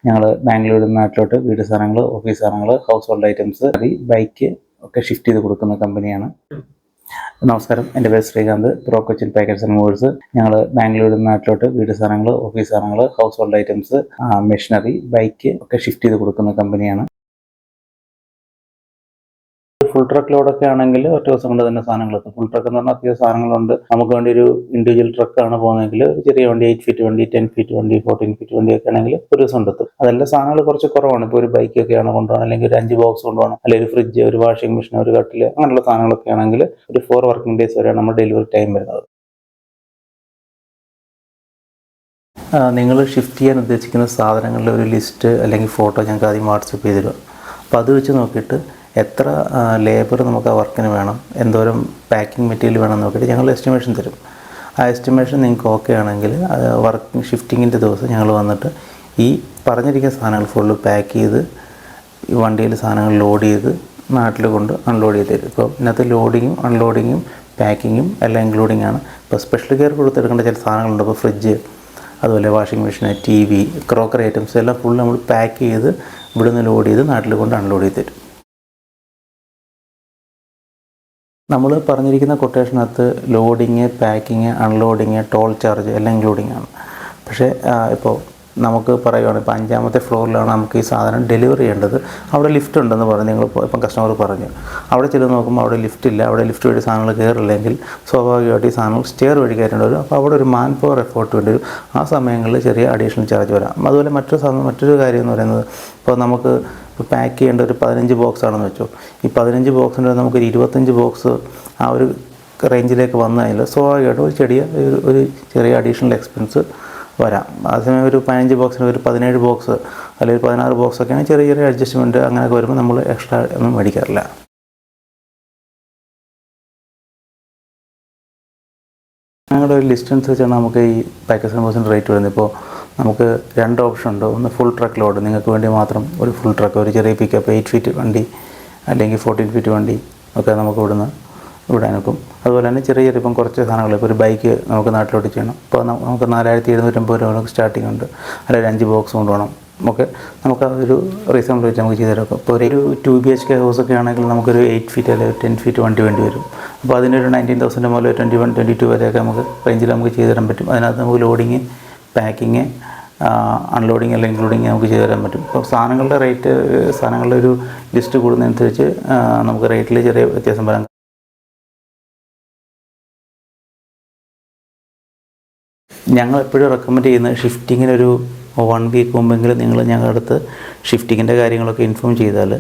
ഞങ്ങൾ ബാംഗ്ലൂരിൽ നിന്ന് നാട്ടിലോട്ട് വീട് സാധനങ്ങൾ, ഓഫീസ് സാധനങ്ങൾ, ഹൗസ് ഹോൾഡ് ഐറ്റംസ്, ബൈക്ക് ഒക്കെ ഷിഫ്റ്റ് ചെയ്ത് കൊടുക്കുന്ന കമ്പനിയാണ്. നമസ്കാരം, എൻ്റെ പേര് Srikanth, pro Cochin packers and movers. ഞങ്ങൾ ബാംഗ്ലൂരിൽ നിന്ന് നാട്ടിലോട്ട് വീട് സാധനങ്ങൾ, ഓഫീസ് സാധനങ്ങൾ, household items, machinery, bike ഒക്കെ ഷിഫ്റ്റ് ചെയ്ത് കൊടുക്കുന്ന കമ്പനിയാണ്. ഫുൾ ട്രക്ക് ലോഡൊക്കെ ആണെങ്കിൽ ഒറ്റ ദിവസം കൊണ്ട് തന്നെ സാധനങ്ങൾ എത്തും. ഫുൾ ട്രക്ക് എന്ന് പറഞ്ഞാൽ അത്യാവശ്യം സാധനങ്ങളുണ്ട്. നമുക്ക് വേണ്ടി ഒരു ഇൻഡിവിജ്വൽ ട്രക്കാണ് പോകുന്നതെങ്കിൽ ഒരു ചെറിയ വണ്ടി, 8 ഫീറ്റ് വണ്ടി, 10 ഫീറ്റ് വണ്ടി, 14 ഫീറ്റ് വണ്ടിയൊക്കെ ആണെങ്കിൽ ഒരു ദിവസം കൊണ്ടെത്തും. അതെല്ലാം സാധനങ്ങൾ കുറച്ച് കുറവാണ്. ഇപ്പോൾ ഒരു ബൈക്കൊക്കെയാണ് കൊണ്ടുപോകണം, അല്ലെങ്കിൽ ഒരു 5 ബോക്സ് കൊണ്ടുപോകണം, അല്ലെങ്കിൽ ഒരു ഫ്രിഡ്ജ്, ഒരു വാഷിംഗ് മെഷീൻ, ഒരു കട്ടിൽ, അങ്ങനെയുള്ള സാധനങ്ങളൊക്കെ ആണെങ്കിൽ ഒരു 4 വർക്കിംഗ് ഡേയ്സ് വരെയാണ് നമ്മുടെ ഡെലിവറി ടൈം വരുന്നത്. നിങ്ങൾ ഷിഫ്റ്റ് ചെയ്യാൻ ഉദ്ദേശിക്കുന്ന സാധനങ്ങളുടെ ഒരു ലിസ്റ്റ് അല്ലെങ്കിൽ ഫോട്ടോ ഞങ്ങൾക്ക് ആദ്യം വാട്സപ്പ് ചെയ്ത് തരിക. അപ്പോൾ അത് വെച്ച് നോക്കിയിട്ട് എത്ര ലേബർ നമുക്ക് ആ വർക്കിന് വേണം, എന്തോരം പാക്കിംഗ് മെറ്റീരിയൽ വേണം നോക്കിയിട്ട് ഞങ്ങൾ എസ്റ്റിമേഷൻ തരും. ആ എസ്റ്റിമേഷൻ നിങ്ങൾക്ക് ഓക്കെ ആണെങ്കിൽ വർക്കിംഗ് ഷിഫ്റ്റിങ്ങിൻ്റെ ദിവസം ഞങ്ങൾ വന്നിട്ട് ഈ പറഞ്ഞിരിക്കുന്ന സാധനങ്ങൾ ഫുള്ള് പാക്ക് ചെയ്ത് ഈ വണ്ടിയിൽ സാധനങ്ങൾ ലോഡ് ചെയ്ത് നാട്ടിൽ കൊണ്ട് അൺലോഡ് ചെയ്ത് തരും. ഇപ്പോൾ ഇതിനകത്ത് ലോഡിങ്ങും അൺലോഡിങ്ങും പാക്കിങ്ങും എല്ലാം ഇൻക്ലൂഡിങ് ആണ്. ഇപ്പോൾ സ്പെഷ്യൽ കെയർ കൊടുത്തെടുക്കേണ്ട ചില സാധനങ്ങളുണ്ട്. ഇപ്പോൾ ഫ്രിഡ്ജ്, അതുപോലെ washing machine, TV, crockery items എല്ലാം ഫുൾ നമ്മൾ പാക്ക് ചെയ്ത് ഇവിടുന്ന് ലോഡ് ചെയ്ത് നാട്ടിൽ കൊണ്ട് അൺലോഡ് ചെയ്ത് തരും. നമ്മൾ പറഞ്ഞിരിക്കുന്ന കൊട്ടേഷനകത്ത് loading, packing, unloading, toll charge എല്ലാം ഇൻക്ലൂഡിങ് ആണ്. പക്ഷേ ഇപ്പോൾ നമുക്ക് പറയുകയാണ്, ഇപ്പോൾ 5ാമത്തെ ഫ്ലോറിലാണ് നമുക്ക് ഈ സാധനം ഡെലിവറി ചെയ്യേണ്ടത്. അവിടെ ലിഫ്റ്റ് ഉണ്ടെന്ന് പറഞ്ഞു, നിങ്ങൾ ഇപ്പം കസ്റ്റമർ പറഞ്ഞു. അവിടെ ചെന്ന് നോക്കുമ്പോൾ അവിടെ ലിഫ്റ്റ് ഇല്ല. അവിടെ ലിഫ്റ്റ് വഴി സാധനങ്ങൾ കയറില്ലെങ്കിൽ സ്വാഭാവികമായിട്ട് ഈ സാധനങ്ങൾ സ്റ്റെയർ വഴി കയറേണ്ടി വരും. അപ്പോൾ അവിടെ ഒരു മാൻ പവർ എഫോർട്ട് വേണ്ടി വരും. ആ സമയങ്ങളിൽ ചെറിയ അഡീഷണൽ ചാർജ് വരാം. അതുപോലെ മറ്റൊരു കാര്യം എന്ന് പറയുന്നത്, ഇപ്പോൾ നമുക്ക് പാക്ക് ചെയ്യേണ്ട ഒരു 15 ബോക്സ് ആണെന്ന് വെച്ചോ. ഈ 15 ബോക്സിൻ്റെ നമുക്കൊരു 25 ബോക്സ് ആ ഒരു റേഞ്ചിലേക്ക് വന്നു കഴിഞ്ഞാൽ സ്വാഭാവികമായിട്ടും ഒരു ചെറിയ അഡീഷണൽ എക്സ്പെൻസ് വരാം. അതേസമയം ഒരു 15 ബോക്സിന് ഒരു 17 ബോക്സ് അല്ലെങ്കിൽ 16 ബോക്സൊക്കെയാണ് ചെറിയ അഡ്ജസ്റ്റ്മെൻറ്റ് അങ്ങനെയൊക്കെ വരുമ്പോൾ നമ്മൾ എക്സ്ട്രാ ഒന്നും മേടിക്കാറില്ല. ഞങ്ങളുടെ ഒരു ലിസ്റ്റ് അനുസരിച്ചാണ് നമുക്ക് ഈ പാക്കേജ് നമ്പേഴ്സിൻ്റെ റേറ്റ് വരുന്നത്. ഇപ്പോൾ നമുക്ക് 2 ഓപ്ഷൻ ഉണ്ട്. ഒന്ന് ഫുൾ ട്രക്ക് ലോഡ്, നിങ്ങൾക്ക് വേണ്ടി മാത്രം ഒരു ഫുൾ ട്രക്ക്, ഒരു ചെറിയ പിക്കപ്പ് 8 ഫീറ്റ് വണ്ടി അല്ലെങ്കിൽ 14 ഫീറ്റ് വണ്ടി ഒക്കെ നമുക്ക് ഇവിടുന്ന് വിടാനൊക്കും. അതുപോലെ തന്നെ ചെറിയ ഇപ്പം കുറച്ച് സാധനങ്ങൾ, ഇപ്പോൾ ഒരു ബൈക്ക് നമുക്ക് നാട്ടിലോട്ട് ചെയ്യണം. ഇപ്പോൾ നമുക്ക് 4750 രൂപ നമുക്ക് സ്റ്റാർട്ടിംഗ് ഉണ്ട്. അല്ലെങ്കിൽ 5 ബോക്സ് കൊണ്ടുപോകണം. നമുക്ക് അതൊരു റീസണബിൾ വെച്ച് നമുക്ക് ചെയ്ത് തരാം. ഇപ്പോൾ ഒരു 2 BHK ഹൗസൊക്കെ ആണെങ്കിൽ നമുക്കൊരു 8 ഫീറ്റ് അല്ലെങ്കിൽ 10 ഫീറ്റ് വണ്ടി വേണ്ടി വരും. അപ്പോൾ അതിനൊരു 19,000 മുതൽ 21, 22 വരെയൊക്കെ നമുക്ക് റേഞ്ചിൽ നമുക്ക് ചെയ്ത് തരാൻ പറ്റും. അതിനകത്ത് നമുക്ക് ലോഡിങ്, പാക്കിങ്, അൺലോഡിങ് എല്ലാം ഇൻക്ലൂഡിങ് നമുക്ക് ചെയ്ത് തരാൻ പറ്റും. ഇപ്പോൾ സാധനങ്ങളുടെ ഒരു ലിസ്റ്റ് കൂടുന്നതനുസരിച്ച് നമുക്ക് റേറ്റിൽ ചെറിയ വ്യത്യാസം വരാം. ഞങ്ങൾ എപ്പോഴും റെക്കമെൻഡ് ചെയ്യുന്നത് ഷിഫ്റ്റിങ്ങിനൊരു 1 വീക്ക് മുമ്പെങ്കിലും നിങ്ങൾ ഞങ്ങളുടെ അടുത്ത് ഷിഫ്റ്റിങ്ങിൻ്റെ കാര്യങ്ങളൊക്കെ ഇൻഫോം ചെയ്താൽ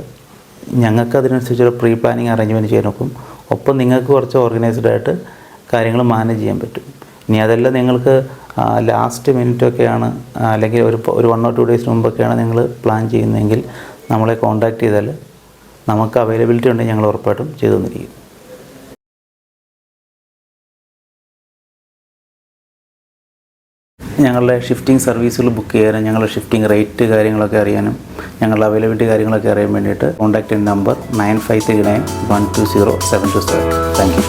ഞങ്ങൾക്ക് അതിനനുസരിച്ചൊരു പ്രീ പ്ലാനിങ് അറേഞ്ച്മെൻറ്റ് ചെയ്യാൻ നോക്കും. ഒപ്പം നിങ്ങൾക്ക് കുറച്ച് ഓർഗനൈസ്ഡ് ആയിട്ട് കാര്യങ്ങൾ മാനേജ് ചെയ്യാൻ പറ്റും. ഇനി അതെല്ലാം നിങ്ങൾക്ക് ലാസ്റ്റ് മിനിറ്റൊക്കെയാണ് അല്ലെങ്കിൽ ഒരു 1 or 2 ഡേയ്സ് മുമ്പൊക്കെയാണ് നിങ്ങൾ പ്ലാൻ ചെയ്യുന്നതെങ്കിൽ നമ്മളെ കോൺടാക്റ്റ് ചെയ്താൽ നമുക്ക് അവൈലബിലിറ്റി ഉണ്ടെങ്കിൽ ഞങ്ങൾ ഉറപ്പായിട്ടും ചെയ്തു തന്നിരിക്കും. ഞങ്ങളുടെ ഷിഫ്റ്റിംഗ് സർവീസുകൾ ബുക്ക് ചെയ്യാനും ഞങ്ങളുടെ ഷിഫ്റ്റിംഗ് റേറ്റ് കാര്യങ്ങളൊക്കെ അറിയാനും ഞങ്ങളുടെ അവൈലബിലിറ്റി കാര്യങ്ങളൊക്കെ അറിയാൻ വേണ്ടിയിട്ട് കോൺടാക്റ്റ് നമ്പർ 9539120727. Thank you.